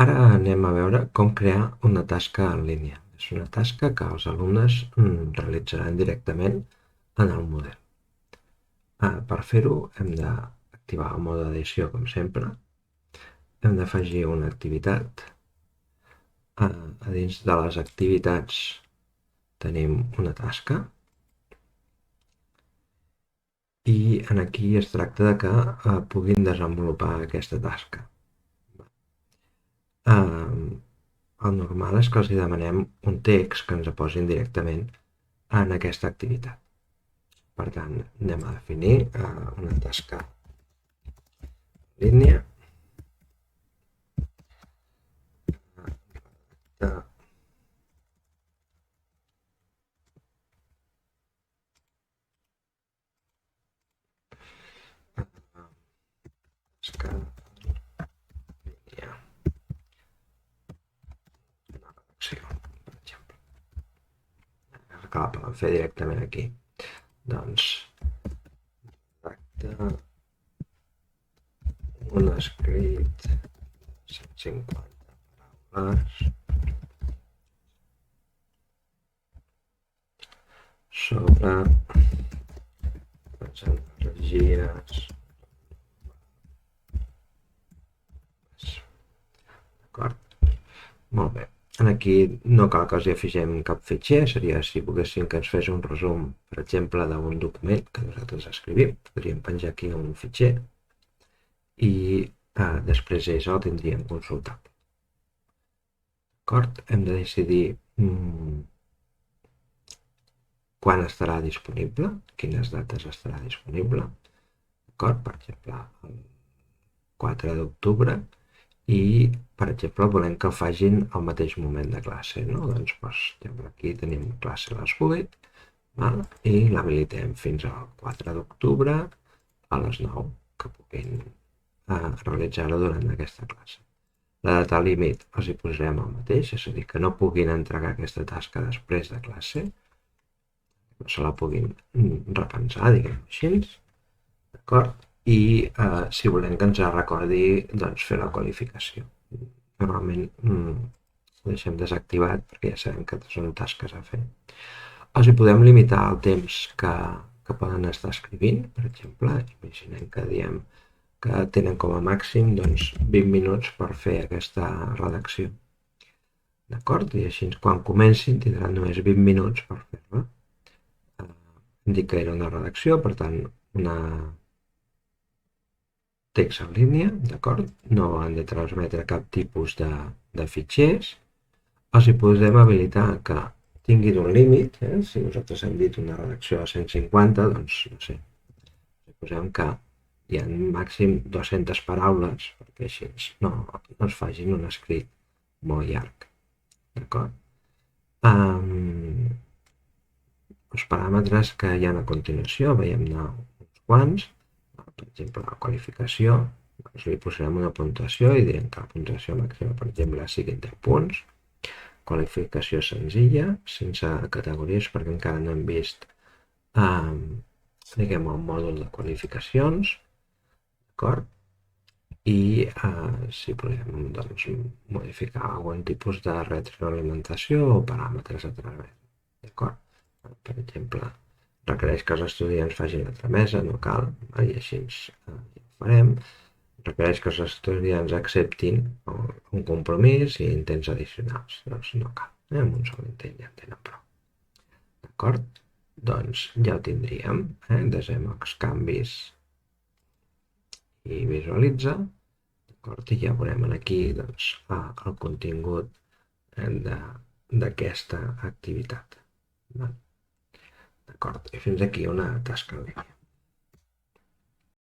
Ara anem a veure com crear una tasca en línia. És una tasca que els alumnes realitzaran directament en el model. Per fer-ho hem d'activar el mode edició com sempre. Hem d'afegir una activitat. A dins de les activitats tenim una tasca i aquí es tracta de que puguin desenvolupar aquesta tasca. El normal és que els demanem un text que ens posin directament en aquesta activitat. Per tant, anem a definir una tasca en línia de tasca en línia, una redacció, per exemple. Que la poden fer directament aquí. Doncs, redacta un escrit de 150 paraules sobre les energies. D'acord? Molt bé. Aquí no cal que els hi afegim cap fitxer, seria si volguéssim que ens fes un resum, per exemple, d'un document que nosaltres escrivim, podríem penjar aquí un fitxer i després ells el tindrien consultable. D'acord? Hem de decidir quan estarà disponible, quines dates estarà disponible. D'acord? Per exemple, el 4 d'octubre i, per exemple, volem que el facin al mateix moment de classe, no? Doncs, per exemple, aquí tenim classe a les 8, val? I l'habilitem fins al 4 d'octubre a les 9, que puguin realitzar-ho durant aquesta classe. La data límit els hi posarem el mateix, és a dir, que no puguin entregar aquesta tasca després de classe, no se la puguin repensar, diguem-ho així, d'acord? I si volem que ens recordi doncs, fer la qualificació. Normalment ho deixem desactivat perquè ja sabem que són tasques a fer. Els hi podem limitar el temps que poden estar escrivint, per exemple, imaginem que diem que tenen com a màxim doncs, 20 minuts per fer aquesta redacció. D'acord? I així quan comencin tindran només 20 minuts per fer-la. Hem dit que era una redacció, per tant, una text en línia, d'acord? No han de transmetre cap tipus de fitxers. Els hi podem habilitar que tinguin un límit, si nosaltres hem dit una redacció a 150, doncs, no sé, posem que hi ha màxim 200 paraules, perquè així no es facin un escrit molt llarg, d'acord? Els paràmetres que hi ha a continuació, veiem-ne uns quants, per exemple, la qualificació, doncs li posarem una puntuació i direm que la puntuació màxima, per exemple, sigui 10 punts. Qualificació senzilla, sense categories, perquè encara no hem vist diguem, el mòdul de qualificacions, d'acord? I si podem doncs, modificar algun tipus de retroalimentació o paràmetres a través, d'acord? Per exemple, requereix que els estudiants facin la tramesa, no cal, i així ho farem. Requereix que els estudiants acceptin un compromís i intents addicionals, doncs no cal, amb un sol intent ja en tenen prou. D'acord? Doncs ja ho tindríem, desem els canvis i visualitza, d'acord? I ja veurem aquí doncs, el contingut d'aquesta activitat. D'acord? I fins aquí una tasca en línia.